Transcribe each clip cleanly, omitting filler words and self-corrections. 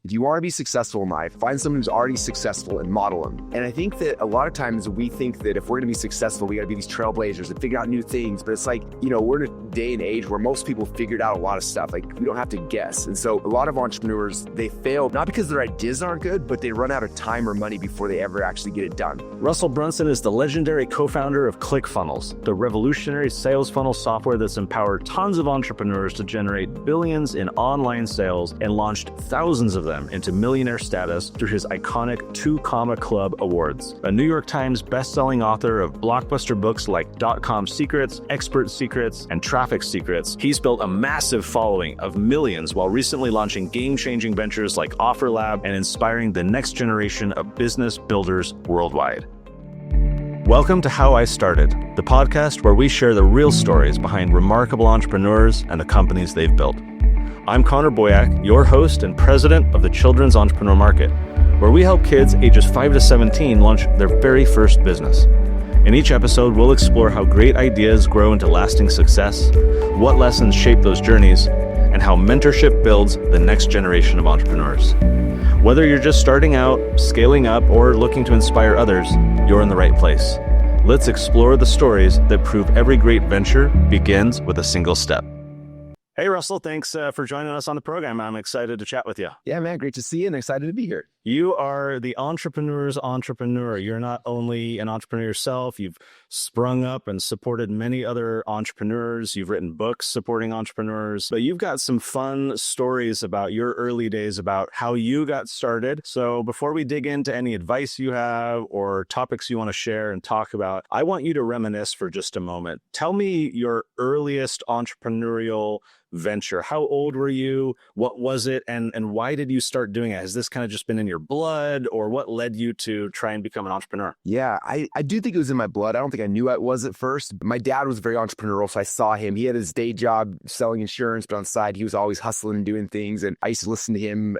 If you want to be successful in life, find someone who's already successful and model them. And I think that a lot of times we think that if we're going to be successful, we got to be these trailblazers and figure out new things. But it's like, we're in a day and age where most people figured out a lot of stuff. Like, we don't have to guess. And so a lot of entrepreneurs, they fail not because their ideas aren't good, but they run out of time or money before they ever actually get it done. Russell Brunson is the legendary co-founder of ClickFunnels, the revolutionary sales funnel software that's empowered tons of entrepreneurs to generate billions in online sales and launched thousands of them into millionaire status through his iconic 2 Comma Club Awards. A New York Times best-selling author of blockbuster books like .com Secrets, Expert Secrets, and Traffic Secrets, he's built a massive following of millions while recently launching game-changing ventures like OfferLab and inspiring the next generation of business builders worldwide. Welcome to How I Started, the podcast where we share the real stories behind remarkable entrepreneurs and the companies they've built. I'm Connor Boyack, your host and president of the Children's Entrepreneur Market, where we help kids ages 5 to 17 launch their very first business. In each episode, we'll explore how great ideas grow into lasting success, what lessons shape those journeys, and how mentorship builds the next generation of entrepreneurs. Whether you're just starting out, scaling up, or looking to inspire others, you're in the right place. Let's explore the stories that prove every great venture begins with a single step. Hey, Russell, thanks for joining us on the program. I'm excited to chat with you. Yeah, man, great to see you and excited to be here. You are the entrepreneur's entrepreneur. You're not only an entrepreneur yourself, you've sprung up and supported many other entrepreneurs. You've written books supporting entrepreneurs, but you've got some fun stories about your early days, about how you got started. So before we dig into any advice you have or topics you want to share and talk about, I want you to reminisce for just a moment. Tell me your earliest entrepreneurial venture. How old were you? What was it? And why did you start doing it? Has this kind of just been in your blood, or what led you to try and become an entrepreneur? Yeah, I do think it was in my blood. I don't think I knew it was at first. My dad was very entrepreneurial, so I saw him. He had his day job selling insurance, but on the side, he was always hustling and doing things. And I used to listen to him,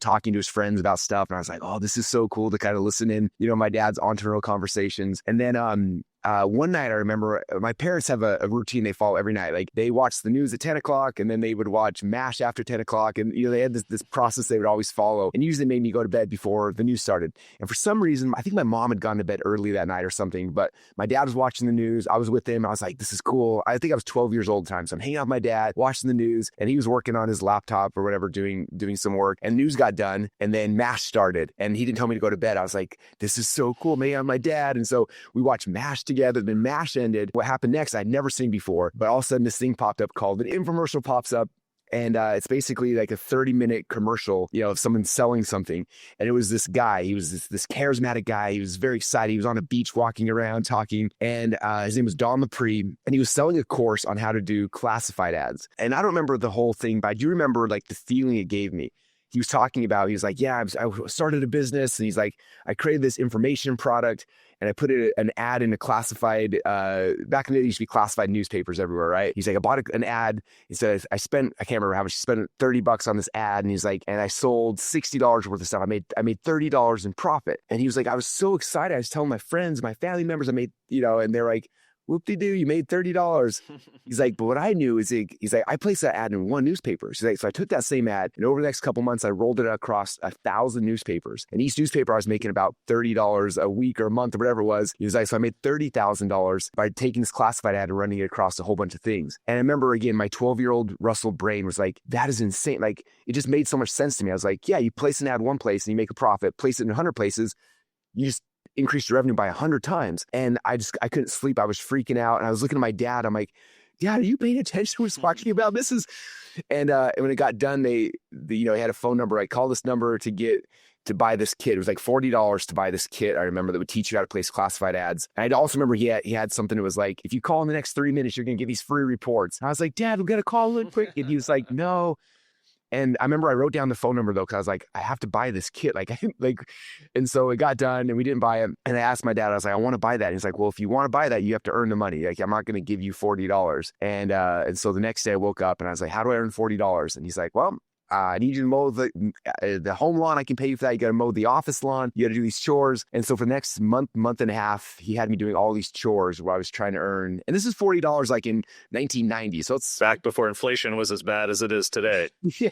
talking to his friends about stuff. And I was like, oh, this is so cool to kind of listen in, my dad's entrepreneurial conversations. And then, one night I remember my parents have a routine they follow every night. Like, they watch the news at 10 o'clock and then they would watch MASH after 10 o'clock. And, they had this process they would always follow, and usually made me go to bed before the news started. And for some reason, I think my mom had gone to bed early that night or something, but my dad was watching the news. I was with him. I was like, this is cool. I think I was 12 years old at the time. So I'm hanging out with my dad, watching the news, and he was working on his laptop or whatever, doing some work, and news got done. And then MASH started and he didn't tell me to go to bed. I was like, this is so cool. Maybe I'm my dad. And so we watched MASH together. Then MASH ended. What happened next, I'd never seen before, but all of a sudden this thing popped up called an infomercial pops up. And it's basically like a 30-minute commercial, of someone selling something. And it was this guy. He was this charismatic guy. He was very excited. He was on a beach walking around talking. And his name was Don Lepre. And he was selling a course on how to do classified ads. And I don't remember the whole thing, but I do remember like the feeling it gave me. He was talking about, he was like, yeah, I started a business. And he's like, I created this information product and I put an ad in a classified, back in the day, it used to be classified newspapers everywhere, right? He's like, I bought an ad. He says, I can't remember how much, he spent $30 on this ad. And he's like, and I sold $60 worth of stuff. I made $30 in profit. And he was like, I was so excited. I was telling my friends, my family members, I made, and they're like, whoop-de-doo, you made $30. He's like, but what I knew is, he's like, I placed that ad in one newspaper. He's like, so I took that same ad, and over the next couple months, I rolled it across 1,000 newspapers. And each newspaper, I was making about $30 a week or a month or whatever it was. He was like, so I made $30,000 by taking this classified ad and running it across a whole bunch of things. And I remember, again, my 12-year-old Russell brain was like, that is insane. Like, it just made so much sense to me. I was like, yeah, you place an ad one place and you make a profit, place it in 100 places, you just increased your revenue by 100 times. And I couldn't sleep. I was freaking out. And I was looking at my dad. I'm like, Dad, are you paying attention to what's talking about? This is, and when it got done, they had a phone number. I called this number to buy this kit. It was like $40 to buy this kit. I remember that would teach you how to place classified ads. And I'd also remember he had something that was like, if you call in the next 3 minutes, you're going to get these free reports. And I was like, Dad, we got to call in quick. And he was like, no. And I remember I wrote down the phone number though, because I was like, I have to buy this kit. And so it got done and we didn't buy it. And I asked my dad, I was like, I want to buy that. And he's like, well, if you want to buy that, you have to earn the money. Like, I'm not going to give you $40. And so the next day I woke up and I was like, how do I earn $40? And he's like, well, I need you to mow the home lawn. I can pay you for that. You got to mow the office lawn. You got to do these chores. And so for the next month and a half, he had me doing all these chores where I was trying to earn. And this is $40 like in 1990. So it's back before inflation was as bad as it is today. Yeah,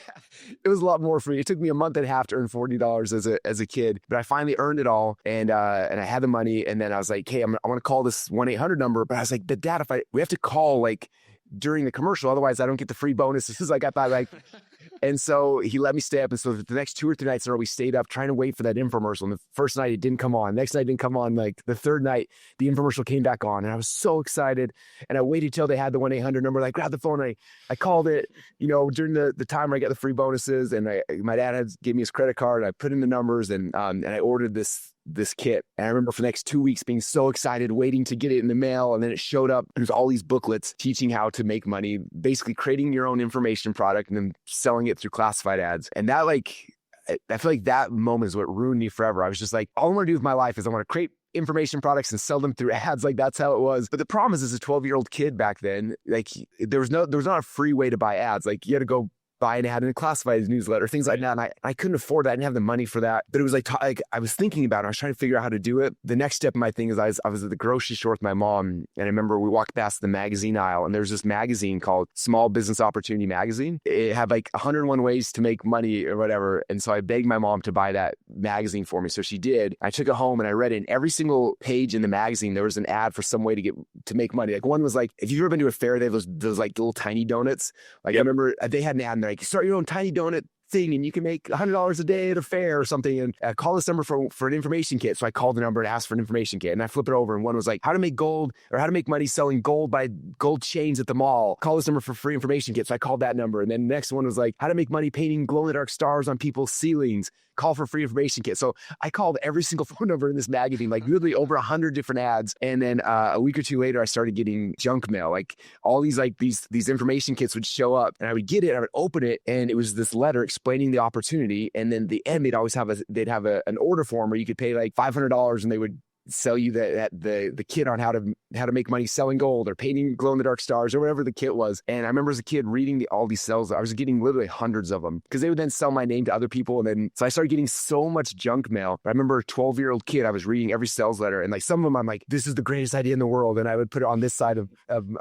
it was a lot more for me. It took me a month and a half to earn $40 as a kid, but I finally earned it all, and I had the money. And then I was like, hey, I want to call this 1-800 number. But I was like, but Dad, we have to call like during the commercial, otherwise I don't get the free bonuses. Like I thought, like. And so he let me stay up. And so the next 2 or 3 nights in a row, we stayed up trying to wait for that infomercial. And the first night it didn't come on. Next night it didn't come on. Like the third night, the infomercial came back on. And I was so excited. And I waited till they had the 1-800 number. I grabbed the phone. And I called it, during the time where I got the free bonuses. And my dad gave me his credit card. I put in the numbers and I ordered this kit. And I remember for the next 2 weeks being so excited, waiting to get it in the mail. And then it showed up. There's all these booklets teaching how to make money, basically creating your own information product and then selling it through classified ads. And that I feel like that moment is what ruined me forever. I was just like, all I want to do with my life is I want to create information products and sell them through ads. Like that's how it was. But the problem is, as a 12-year-old kid back then, like there was not a free way to buy ads. Like you had to go buy an ad in a classified newsletter, things like that. And I couldn't afford that. I didn't have the money for that. But it was like I was thinking about it. I was trying to figure out how to do it. The next step in my thing is I was at the grocery store with my mom. And I remember we walked past the magazine aisle and there's this magazine called Small Business Opportunity Magazine. It had like 101 ways to make money or whatever. And so I begged my mom to buy that magazine for me. So she did. I took it home and I read it. And every single page in the magazine, there was an ad for some way to make money. Like one was like, if you've ever been to a fair, they have those like little tiny donuts. Like yep. I remember they had an ad and they're like, start your own tiny donut thing and you can make $100 a day at a fair or something, and call this number for an information kit. So I called the number and asked for an information kit, and I flip it over and one was like, how to make gold or how to make money selling gold chains at the mall. Call this number for free information kit. So I called that number. And then the next one was like, how to make money painting glow in the dark stars on people's ceilings. Call for free information kit. So I called every single phone number in this magazine, like literally over 100 different ads. And then a week or two later, I started getting junk mail. Like all these information kits would show up, and I would get it, I would open it, and it was this letter explaining the opportunity. And then the end, they'd always have an order form where you could pay like $500, and they would sell you the kit on how to make money selling gold or painting glow in the dark stars or whatever the kit was. And I remember as a kid reading all these sales. I was getting literally hundreds of them because they would then sell my name to other people. And then so I started getting so much junk mail. I remember a 12-year-old kid, I was reading every sales letter, and like some of them I'm like, this is the greatest idea in the world. And I would put it on this side of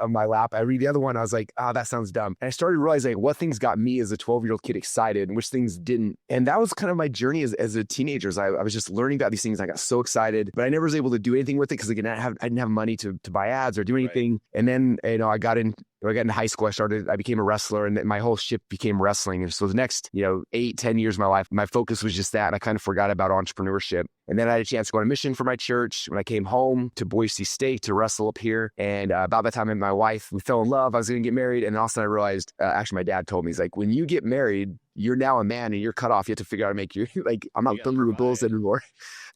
my lap. I read the other one. I was like, that sounds dumb. And I started realizing like, what things got me as a 12-year-old kid excited and which things didn't. And that was kind of my journey as a teenager. I was just learning about these things. I got so excited, but I never was able to do anything with it because again, I didn't have money to buy ads or do anything. Right. And then I got into high school. I became a wrestler, and my whole ship became wrestling. And so the next 8-10 years of my life, my focus was just that, and I kind of forgot about entrepreneurship. And then I had a chance to go on a mission for my church when I came home to Boise State to wrestle up here. And about that time, I met my wife. We fell in love. I was going to get married, and all of a sudden I realized, actually, my dad told me, he's like, when you get married, you're now a man and you're cut off. You have to figure out how to make I'm not thunder with bulls anymore.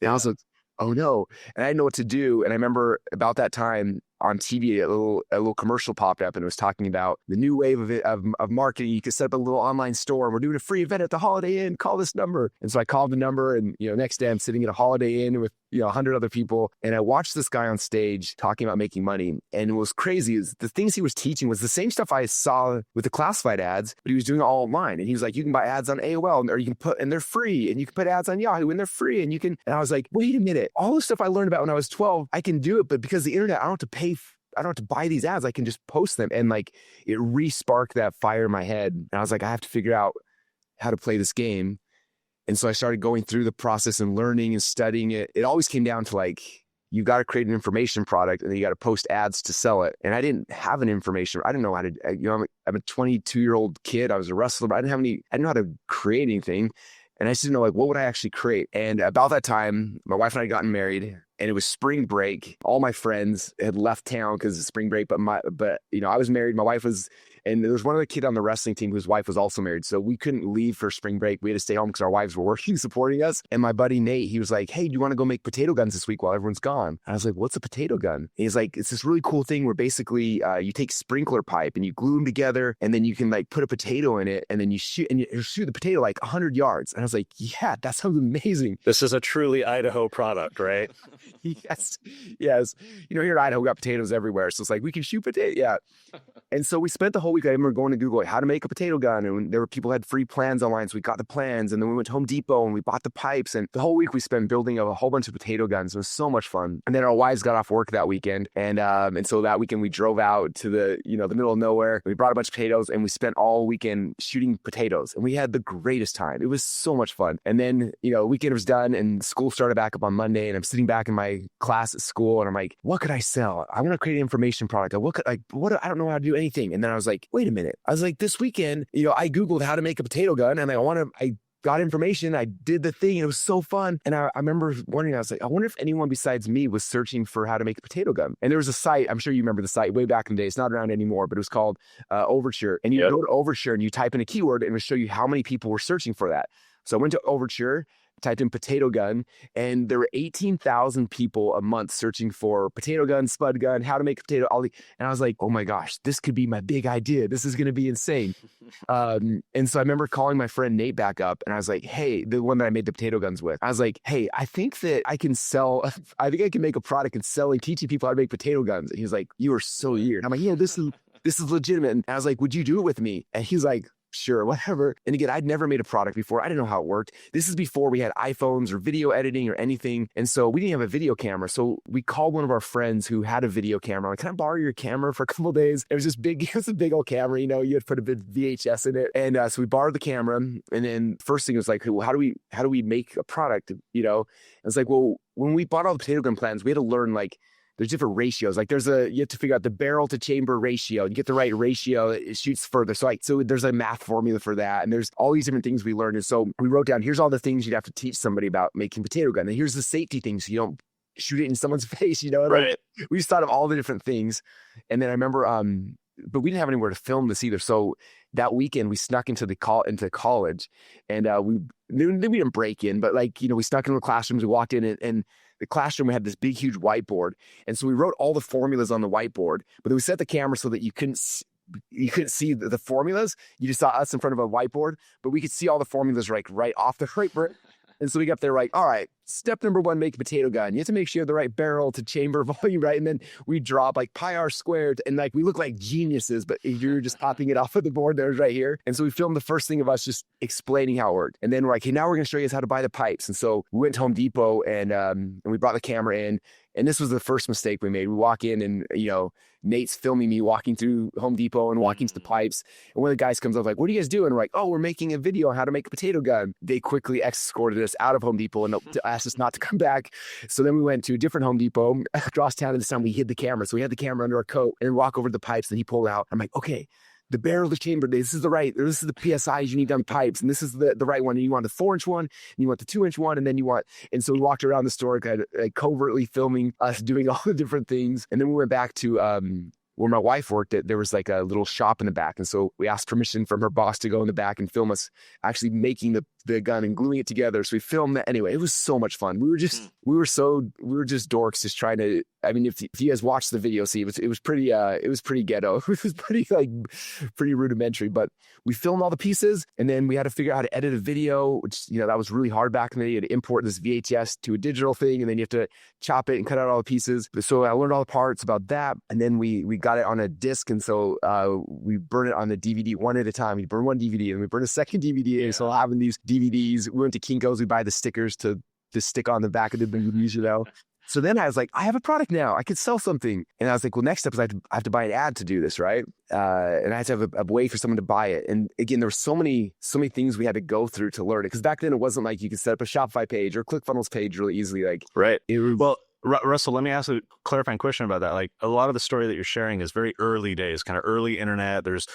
And I was like, oh no. And I didn't know what to do. And I remember about that time on TV, a little commercial popped up, and it was talking about the new wave of marketing. You could set up a little online store, and we're doing a free event at the Holiday Inn. Call this number. And so I called the number, and next day I'm sitting at a Holiday Inn with 100 other people, and I watched this guy on stage talking about making money. And what was crazy is the things he was teaching was the same stuff I saw with the classified ads, but he was doing it all online. And he was like, you can buy ads on AOL, or you can and they're free, and you can put ads on Yahoo, and they're free, and you can. And I was like, wait a minute, all the stuff I learned about when I was 12, I can do it, but because of the internet, I don't have to buy these ads. I can just post them. And like it re-sparked that fire in my head. And I was like, I have to figure out how to play this game. And so I started going through the process and learning and studying it. It always came down to like, you got to create an information product, and then you got to post ads to sell it. And I didn't have an information. I didn't know how to, I'm a 22-year-old kid. I was a wrestler, but I didn't know how to create anything. And I just didn't know, like, what would I actually create? And about that time, my wife and I had gotten married, and it was spring break. All my friends had left town because of spring break, but I was married. My wife was, and there was one other kid on the wrestling team whose wife was also married. So we couldn't leave for spring break. We had to stay home because our wives were working, supporting us. And my buddy Nate, he was like, hey, do you want to go make potato guns this week while everyone's gone? And I was like, what's a potato gun? And he's like, it's this really cool thing where basically you take sprinkler pipe and you glue them together, and then you can like put a potato in it, and then you shoot the potato like 100 yards. And I was like, yeah, that sounds amazing. This is a truly Idaho product, right? Yes. Here in Idaho, we got potatoes everywhere. So it's like, we can shoot potato. Yeah. And so we spent the whole whole week I remember going to Google, like, how to make a potato gun. And there were people who had free plans online. So we got the plans, and then we went to Home Depot and we bought the pipes. And the whole week we spent building a whole bunch of potato guns. It was so much fun. And then our wives got off work that weekend. And so that weekend we drove out to the middle of nowhere. We brought a bunch of potatoes and we spent all weekend shooting potatoes. And we had the greatest time. It was so much fun. And then, weekend was done and school started back up on Monday. And I'm sitting back in my class at school and I'm like, what could I sell? I want to create an information product. I don't know how to do anything. And then I was like, wait a minute. I was like, this weekend, I Googled how to make a potato gun and I got information. I did the thing and it was so fun. And I remember wondering, I was like, I wonder if anyone besides me was searching for how to make a potato gun. And there was a site, I'm sure you remember the site way back in the day. It's not around anymore, but it was called Overture. And you go to Overture and you type in a keyword and it will show you how many people were searching for that. So I went to Overture, typed in potato gun, and there were 18,000 people a month searching for potato gun, spud gun, how to make a potato ollie. And I was like, oh my gosh, this could be my big idea. This is going to be insane. And so I remember calling my friend Nate back up and I was like, hey, the one that I made the potato guns with, I was like, hey, I think I can make a product and sell and teaching people how to make potato guns. And he was like, you are so weird. I'm like, yeah, this is legitimate. And I was like, would you do it with me? And he's like, sure, whatever. And again, I'd never made a product before. I didn't know how it worked. This is before we had iPhones or video editing or anything. And so we didn't have a video camera. So we called one of our friends who had a video camera. Like, can I borrow your camera for a couple of days? It was just big. It was a big old camera. You had to put a big VHS in it. And so we borrowed the camera. And then first thing was like, well, how do we make a product? It's like, well, when we bought all the potato gun plans, we had to learn there's different ratios. Like you have to figure out the barrel to chamber ratio. You get the right ratio, it shoots further. So there's a math formula for that. And there's all these different things we learned. And so we wrote down, here's all the things you'd have to teach somebody about making potato gun. And here's the safety things so you don't shoot it in someone's face, Right. We just thought of all the different things. And then I remember, but we didn't have anywhere to film this either. So that weekend we snuck into college and we didn't break in, but we snuck into the classrooms, we walked in and the classroom, we had this big, huge whiteboard. And so we wrote all the formulas on the whiteboard, but then we set the camera so that you couldn't see the formulas. You just saw us in front of a whiteboard, but we could see all the formulas right off the whiteboard. And so we got up there all right, step number 1, make a potato gun. You have to make sure you have the right barrel to chamber volume, right? And then we drop pi r squared and we look like geniuses, but you're just popping it off of the board there's right here. And so we filmed the first thing of us just explaining how it worked. And then we're like, hey, now we're going to show you guys how to buy the pipes. And so we went to Home Depot and we brought the camera in. And this was the first mistake we made. We walk in and, Nate's filming me walking through Home Depot and walking to the pipes. And one of the guys comes up like, what are you guys doing? We're like, oh, we're making a video on how to make a potato gun. They quickly escorted us out of Home Depot and asked us not to come back. So then we went to a different Home Depot across town. And this time we hid the camera. So we had the camera under our coat and walk over to the pipes and he pulled out. I'm like, okay, the barrel, the chamber, this is the PSIs you need on pipes. And this is the right one. And you want the 4-inch one, and you want the 2-inch one. And so we walked around the store, kind of covertly filming us doing all the different things. And then we went back to, where my wife worked at, there was a little shop in the back. And so we asked permission from her boss to go in the back and film us actually making the gun and gluing it together. So we filmed that. Anyway, it was so much fun. We were just dorks just trying to, if you guys watched the video, see, it was pretty ghetto. It was pretty rudimentary, but we filmed all the pieces and then we had to figure out how to edit a video, which, that was really hard back in the day. You had to import this VHS to a digital thing and then you have to chop it and cut out all the pieces. So I learned all the parts about that. And then we got it on a disc. And so we burn it on the DVD one at a time. We burn one DVD and we burn a second DVD. And so having these DVDs, we went to Kinko's, we buy the stickers to stick on the back of the DVDs, So then I was like, I have a product now. I could sell something. And I was like, well, next step is I have to buy an ad to do this, right? And I had to have a way for someone to buy it. And again, there were so many things we had to go through to learn it. Because back then it wasn't like you could set up a Shopify page or ClickFunnels page really easily. Right. Well, Russell, let me ask a clarifying question about that. A lot of the story that you're sharing is very early days, kind of early internet. There's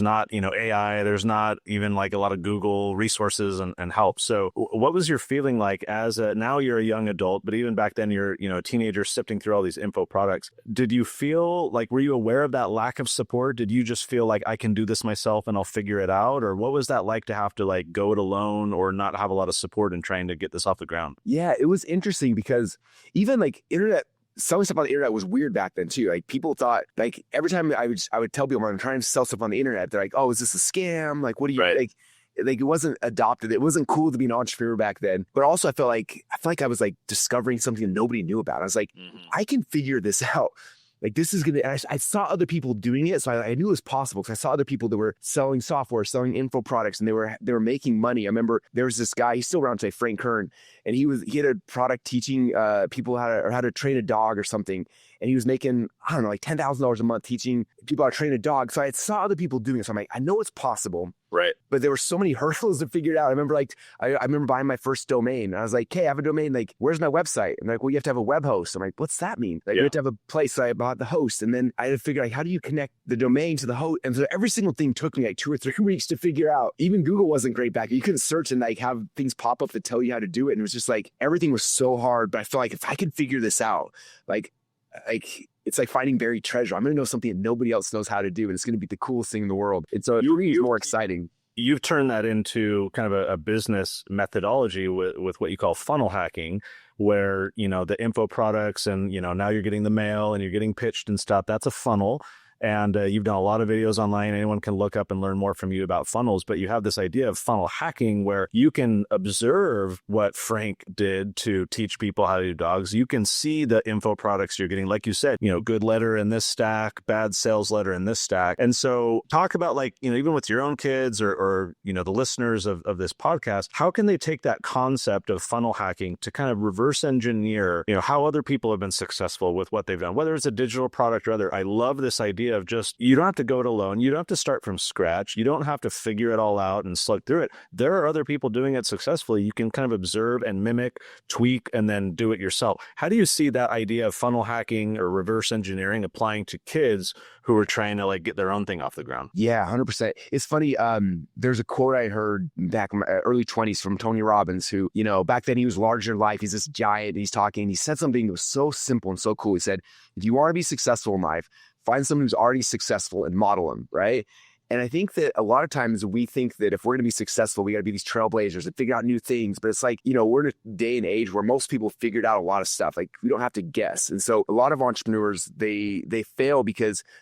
not, AI, there's not even a lot of Google resources and help. So what was your feeling like now you're a young adult, but even back then you're, a teenager sifting through all these info products. Did you feel were you aware of that lack of support? Did you just feel like I can do this myself and I'll figure it out? Or what was that like to have to go it alone or not have a lot of support in trying to get this off the ground? Yeah, it was interesting because even internet, selling stuff on the internet was weird back then too. People thought every time I would tell people I'm trying to sell stuff on the internet, they're like, oh, is this a scam? What do you it wasn't adopted. It wasn't cool to be an entrepreneur back then. But also I felt like I was discovering something that nobody knew about. I was like, I can figure this out. like, this is going to, I saw other people doing it. So I knew it was possible because I saw other people that were selling software, selling info products, and they were making money. I remember there was this guy, he's still around today, Frank Kern, and he had a product teaching people how to train a dog or something. And he was making, I don't know, like $10,000 a month teaching people how to train a dog. So I saw other people doing it. So I'm like, I know it's possible. Right. But there were so many hurdles to figure it out. I remember I remember buying my first domain. And I was like, hey, I have a domain. Like, where's my website? And like, well, you have to have a web host. I'm like, what's that mean? Like, you have to have a place. So I bought the host. And then I had to figure out, like, how do you connect the domain to the host? And so every single thing took me like 2 or 3 weeks to figure out. Even Google wasn't great back. You couldn't search and like have things pop up that tell you how to do it. And it was just like, everything was so hard. But I felt like if I could figure this out, like it's like finding buried treasure. I'm going to know something that nobody else knows how to do. And it's going to be the coolest thing in the world. And so it's more exciting. You've turned that into kind of a business methodology with what you call funnel hacking, where, the info products and, now you're getting the mail and you're getting pitched and stuff. That's a funnel. And you've done a lot of videos online. Anyone can look up and learn more from you about funnels. But you have this idea of funnel hacking where you can observe what Frank did to teach people how to do dogs. You can see the info products you're getting. Like you said, good letter in this stack, bad sales letter in this stack. And so talk about like, even with your own kids or the listeners of this podcast, how can they take that concept of funnel hacking to kind of reverse engineer, how other people have been successful with what they've done, whether it's a digital product or other. I love this idea of just, you don't have to go it alone. You don't have to start from scratch. You don't have to figure it all out and slug through it. There are other people doing it successfully. You can kind of observe and mimic, tweak, and then do it yourself. How do you see that idea of funnel hacking or reverse engineering applying to kids who are trying to like get their own thing off the ground? Yeah, 100%. It's funny. There's a quote I heard back in my early 20s from Tony Robbins, who, back then he was larger than life. He's this giant. He's talking. He said something that was so simple and so cool. He said, if you want to be successful in life, find someone who's already successful and model them, right? And I think that a lot of times we think that if we're going to be successful, we got to be these trailblazers and figure out new things. But it's like, we're in a day and age where most people figured out a lot of stuff. Like, we don't have to guess. And so a lot of entrepreneurs, they fail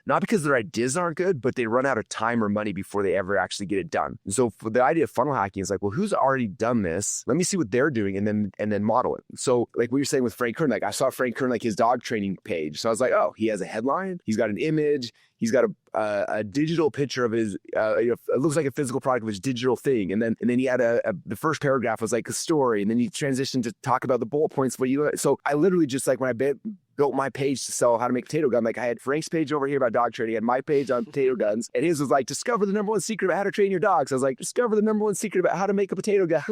not because their ideas aren't good, but they run out of time or money before they ever actually get it done. And so for the idea of funnel hacking is like, well, who's already done this? Let me see what they're doing and then model it. So like we were saying with Frank Kern, like I saw Frank Kern, like his dog training page. So I was like, oh, he has a headline. He's got an image. He's got a digital picture of his, it looks like a physical product of his digital thing. And then he had the first paragraph was like a story. And then he transitioned to talk about the bullet points. So I literally just like when I built my page to sell how to make potato gun, like I had Frank's page over here about dog training, I had my page on potato guns, and his was like, discover the number one secret about how to train your dogs. I was like, discover the number one secret about how to make a potato gun.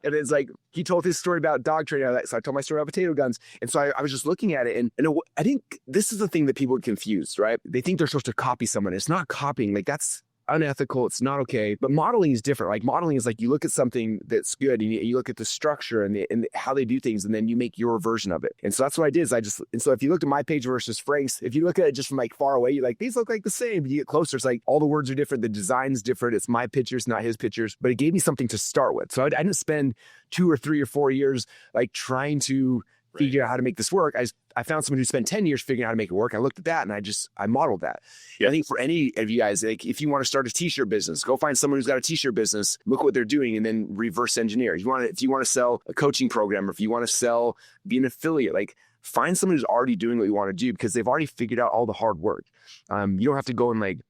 And it's like, he told his story about dog training. So I told my story about potato guns. And so I was just looking at it, and I think this is the thing that people are confused, right? They think they're supposed to copy someone. It's not copying. Like, that's unethical. It's not okay. But modeling is different. Like, modeling is like you look at something that's good and you look at the structure and how they do things, and then you make your version of it. And so that's what I did. And so if you looked at my page versus Frank's, if you look at it just from like far away, you're like, these look like the same. But you get closer, it's like all the words are different. The design's different. It's my pictures, not his pictures. But it gave me something to start with. So I didn't spend 2 or 3 or 4 years like trying to figure out how to make this work. I found someone who spent 10 years figuring out how to make it work. I looked at that and I modeled that. Yeah. I think for any of you guys, like if you want to start a t-shirt business, go find someone who's got a t-shirt business, look what they're doing, and then reverse engineer. If you want to sell a coaching program, or if you want to be an affiliate, like find someone who's already doing what you want to do, because they've already figured out all the hard work. You don't have to go and like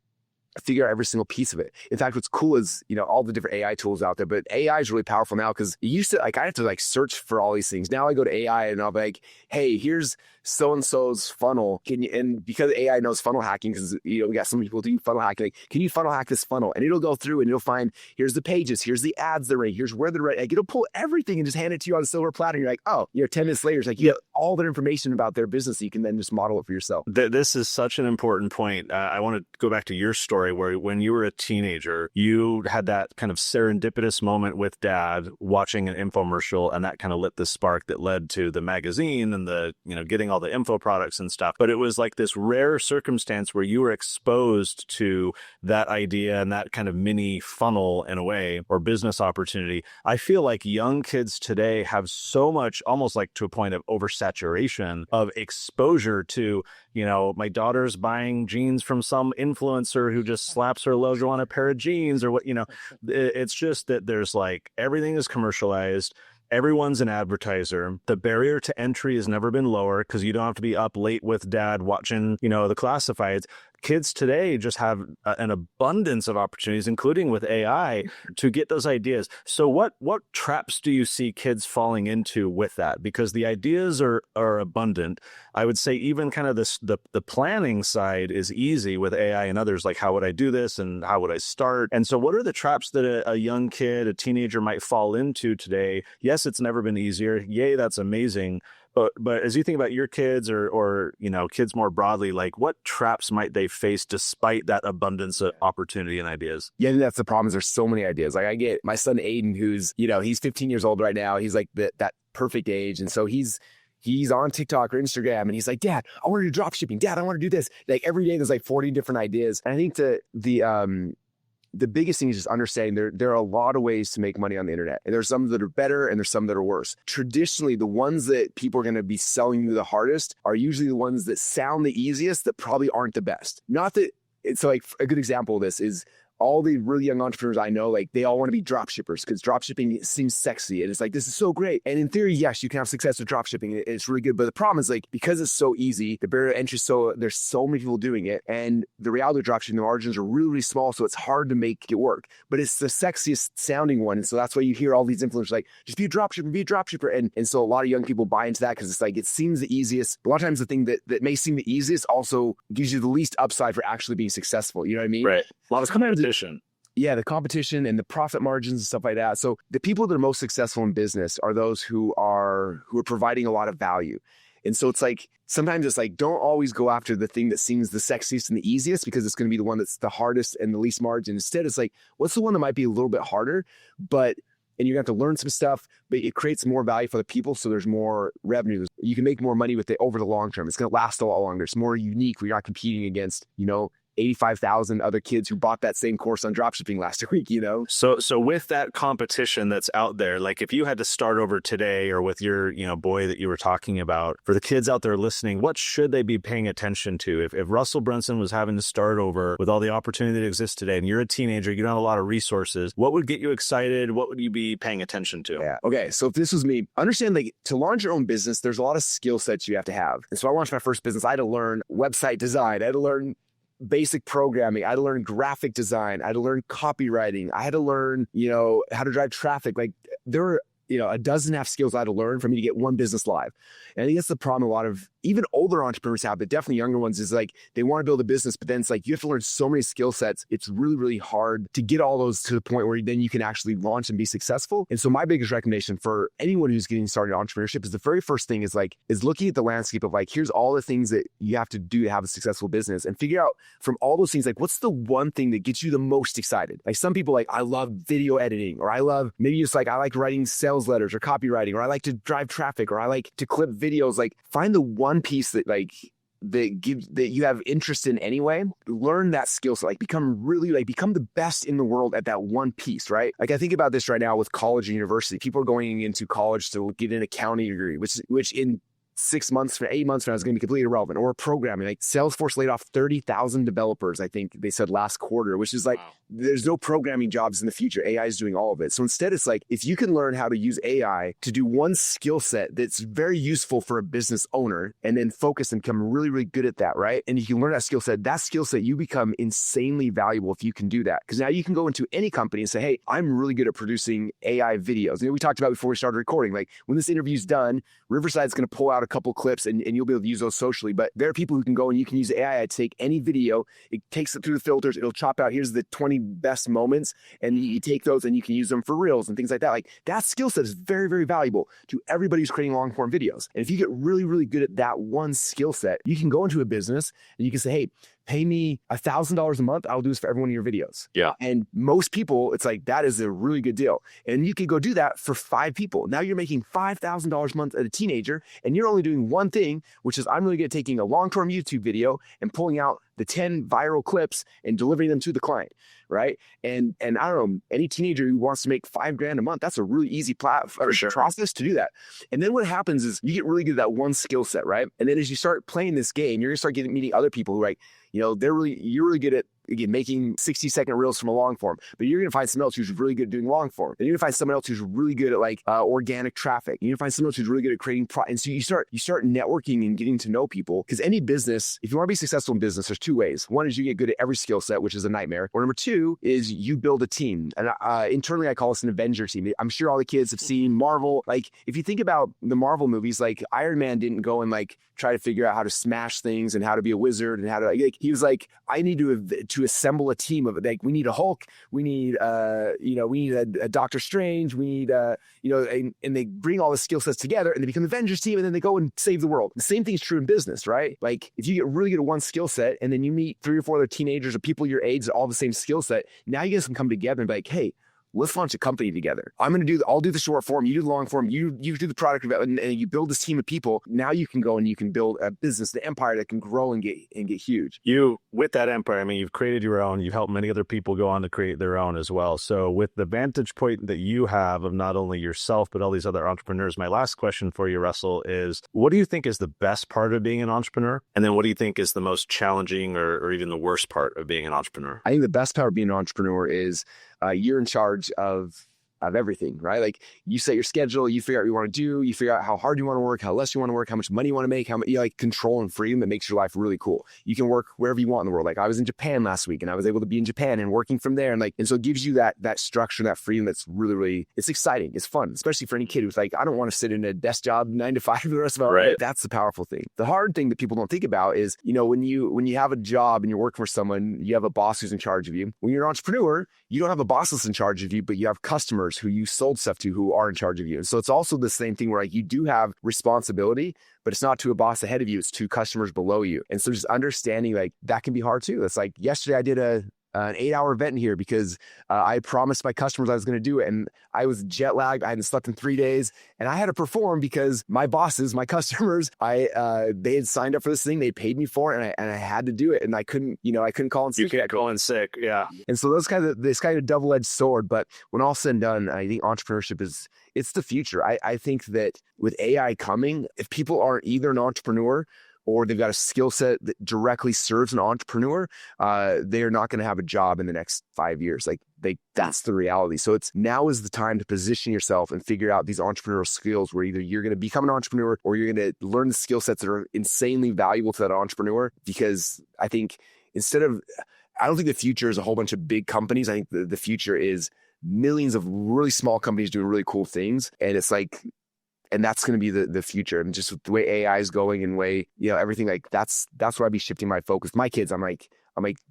figure out every single piece of it. In fact, what's cool is, all the different AI tools out there, but AI is really powerful now, because it used to, like, I have to like search for all these things. Now I go to AI and I'll be like, hey, here's so-and-so's funnel. And because AI knows funnel hacking, because, we got some people do funnel hacking, like, can you funnel hack this funnel? And it'll go through and it'll find, here's the pages, here's the ads they're running, here's where they're running. Like, it'll pull everything and just hand it to you on a silver platter. You're like, oh, 10 minutes later, it's like, you have all that information about their business, so you can then just model it for yourself. This is such an important point. I want to go back to your story where when you were a teenager, you had that kind of serendipitous moment with dad watching an infomercial, and that kind of lit the spark that led to the magazine and the, getting all the info products and stuff. But it was like this rare circumstance where you were exposed to that idea and that kind of mini funnel in a way, or business opportunity. I feel like young kids today have so much, almost like to a point of oversaturation of exposure to, my daughter's buying jeans from some influencer who just slaps her logo on a pair of jeans, or what, it's just that there's like, everything is commercialized. Everyone's an advertiser. The barrier to entry has never been lower because you don't have to be up late with dad watching, the classifieds. Kids today just have an abundance of opportunities, including with AI, to get those ideas. So what traps do you see kids falling into with that? Because the ideas are abundant. I would say even kind of the planning side is easy with AI and others, like how would I do this and how would I start? And so what are the traps that a young kid, a teenager might fall into today? Yes, it's never been easier. Yay, that's amazing. But as you think about your kids or kids more broadly, like what traps might they face despite that abundance of opportunity and ideas? Yeah, that's the problem is there's so many ideas. Like I get my son Aiden, who's, he's 15 years old right now. He's like that perfect age. And so he's on TikTok or Instagram and he's like, Dad, I want to do drop shipping. Dad, I want to do this. Like every day there's like 40 different ideas. And I think the biggest thing is just understanding there are a lot of ways to make money on the internet. And there's some that are better and there's some that are worse. Traditionally, the ones that people are going to be selling you the hardest are usually the ones that sound the easiest that probably aren't the best. Not that it's like a good example of this is all the really young entrepreneurs I know, like they all want to be drop shippers because drop shipping seems sexy. And it's like, this is so great. And in theory, yes, you can have success with drop shipping. It's really good. But the problem is like, because it's so easy, the barrier to entry, there's so many people doing it. And the reality of drop shipping, the margins are really, really small. So it's hard to make it work. But it's the sexiest sounding one. And so that's why you hear all these influencers like, just be a drop shipper. And so a lot of young people buy into that because it's like, it seems the easiest. A lot of times the thing that may seem the easiest also gives you the least upside for actually being successful. You know what I mean? Right. A lot of competition. Yeah, the competition and the profit margins and stuff like that. So the people that are most successful in business are those who are providing a lot of value. And so it's like, sometimes it's like, don't always go after the thing that seems the sexiest and the easiest because it's going to be the one that's the hardest and the least margin. Instead, it's like, what's the one that might be a little bit harder, and you're going to have to learn some stuff, but it creates more value for the people. So there's more revenue. You can make more money with it over the long term. It's going to last a lot longer. It's more unique. We're not competing against, 85,000 other kids who bought that same course on dropshipping last week, So with that competition that's out there, like if you had to start over today or with your, boy that you were talking about, for the kids out there listening, what should they be paying attention to? If Russell Brunson was having to start over with all the opportunity that exists today and you're a teenager, you don't have a lot of resources, what would get you excited? What would you be paying attention to? Yeah. Okay. So if this was me, understand like to launch your own business, there's a lot of skill sets you have to have. And so I launched my first business. I had to learn website design. I had to learn basic programming. I had to learn graphic design. I had to learn copywriting. I had to learn, how to drive traffic. Like there were, a dozen half skills I had to learn for me to get one business live. And I think that's the problem a lot of even older entrepreneurs have, but definitely younger ones is like, they want to build a business, but then it's like, you have to learn so many skill sets. It's really, really hard to get all those to the point where then you can actually launch and be successful. And so my biggest recommendation for anyone who's getting started in entrepreneurship is the very first thing is looking at the landscape of like, here's all the things that you have to do to have a successful business and figure out from all those things, like what's the one thing that gets you the most excited? Like some people like, I love video editing, or I like writing sales letters or copywriting, or I like to drive traffic, or I like to clip videos. Like find the one piece that you have interest in anyway, learn that skill set, become the best in the world at that one piece, right? Like I think about this right now with college and university. People are going into college to get an accounting degree, which in 8 months from now is going to be completely irrelevant. Or programming, like Salesforce laid off 30,000 developers, I think they said last quarter, which is like, wow. There's no programming jobs in the future. AI is doing all of it. So instead it's like, if you can learn how to use AI to do one skill set that's very useful for a business owner and then focus and become really, really good at that, right? And you can learn that skill set, you become insanely valuable if you can do that. Because now you can go into any company and say, hey, I'm really good at producing AI videos. We talked about before we started recording, like when this interview's done, Riverside's going to pull out a couple clips and you'll be able to use those socially. But there are people who can go and you can use AI to take any video, it takes it through the filters, it'll chop out, here's the 20 best moments, and you take those and you can use them for reels and things like that. Like that skill set is very, very valuable to everybody who's creating long form videos. And if you get really, really good at that one skill set, you can go into a business and you can say, hey, pay me $1,000 a month. I'll do this for every one of your videos. Yeah. And most people, it's like, that is a really good deal. And you can go do that for 5 people. Now you're making $5,000 a month as a teenager, and you're only doing one thing, which is I'm really good at taking a long-term YouTube video and pulling out the 10 viral clips and delivering them to the client, right? And I don't know, any teenager who wants to make $5,000 a month, that's a really easy process to do that. And then what happens is you get really good at that one skill set, right? And then as you start playing this game, you're gonna start meeting other people who you're really good at again, making 60-second reels from a long form. But you're going to find someone else who's really good at doing long form. And you're going to find someone else who's really good at like organic traffic. You're going to find someone else who's really good at creating and so you start networking and getting to know people. Because any business, if you want to be successful in business, there's two ways. One is you get good at every skill set, which is a nightmare. Or number two is you build a team. And internally, I call this an Avenger team. I'm sure all the kids have seen Marvel. Like if you think about the Marvel movies, like Iron Man didn't go and like try to figure out how to smash things and how to be a wizard and how to like he was like, I need to assemble a team of it. Like we need a Hulk, we need we need a Doctor Strange, we need and they bring all the skill sets together and they become the Avengers team and then they go and save the world. The same thing is true in business, right? Like if you get really good at one skill set and then you meet 3 or 4 other teenagers or people your age that all have the same skill set, now you guys can come together and be like, hey, let's launch a company together. I'll do the short form, you do the long form, you do the product development, and you build this team of people. Now you can go and you can build a business, an empire that can grow and get huge. You, with that empire, I mean, you've created your own, you've helped many other people go on to create their own as well. So with the vantage point that you have of not only yourself, but all these other entrepreneurs, my last question for you, Russell, is what do you think is the best part of being an entrepreneur? And then what do you think is the most challenging or even the worst part of being an entrepreneur? I think the best part of being an entrepreneur is you're in charge of everything, right? Like you set your schedule, you figure out what you want to do, you figure out how hard you want to work, how less you want to work, how much money you want to make, how much like control and freedom that makes your life really cool. You can work wherever you want in the world. Like I was in Japan last week and I was able to be in Japan and working from there. And so it gives you that structure, that freedom that's really, really, it's exciting. It's fun, especially for any kid who's like, I don't want to sit in a desk job 9 to 5 for the rest of my life. That's the powerful thing. The hard thing that people don't think about is, when you have a job and you're working for someone, you have a boss who's in charge of you. When you're an entrepreneur, you don't have a boss that's in charge of you, but you have customers who you sold stuff to who are in charge of you. And so it's also the same thing where like you do have responsibility, but it's not to a boss ahead of you, it's to customers below you. And so just understanding like that can be hard too. It's like yesterday I did an 8-hour event in here because I promised my customers I was going to do it. And I was jet lagged. I hadn't slept in 3 days and I had to perform because my bosses, my customers, they had signed up for this thing. They paid me for it and I had to do it. And I couldn't call in sick. You can't call in sick. Yeah. And so this kind of double-edged sword, but when all said and done, I think entrepreneurship it's the future. I think that with AI coming, if people aren't either an entrepreneur or they've got a skill set that directly serves an entrepreneur, they're not going to have a job in the next 5 years. Like that's the reality. So now is the time to position yourself and figure out these entrepreneurial skills where either you're going to become an entrepreneur or you're going to learn the skill sets that are insanely valuable to that entrepreneur. Because I think I don't think the future is a whole bunch of big companies. I think the future is millions of really small companies doing really cool things. And it's like, and that's going to be the future. And just the way AI is going and everything like that's where I'd be shifting my focus. My kids, I'm like,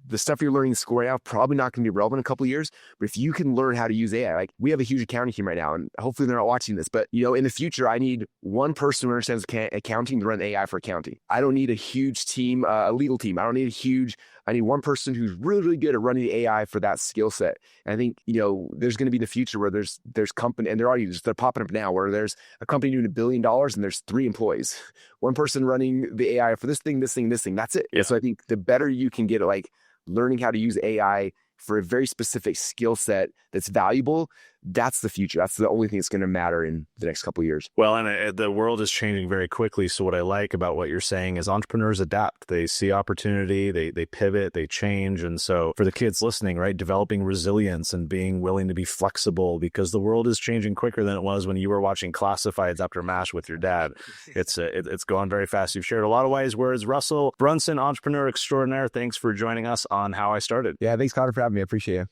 the stuff you're learning in school right now, probably not going to be relevant in a couple of years. But if you can learn how to use AI, like we have a huge accounting team right now, and hopefully they're not watching this, but in the future, I need one person who understands accounting to run AI for accounting. I don't need a huge team, a legal team. I need one person who's really, really good at running the AI for that skill set. And I think, there's going to be the future where there's company, and they're popping up now, where there's a company doing $1 billion and there's 3 employees. One person running the AI for this thing. That's it. Yeah. So I think the better you can get at like learning how to use AI for a very specific skill set that's valuable, that's the future. That's the only thing that's going to matter in the next couple of years. Well, and the world is changing very quickly. So what I like about what you're saying is entrepreneurs adapt. They see opportunity, they pivot, they change. And so for the kids listening, right, developing resilience and being willing to be flexible because the world is changing quicker than it was when you were watching Classifieds after MASH with your dad. It's going very fast. You've shared a lot of wise words. Russell Brunson, entrepreneur extraordinaire, thanks for joining us on How I Started. Yeah, thanks, Connor, for having me. I appreciate you.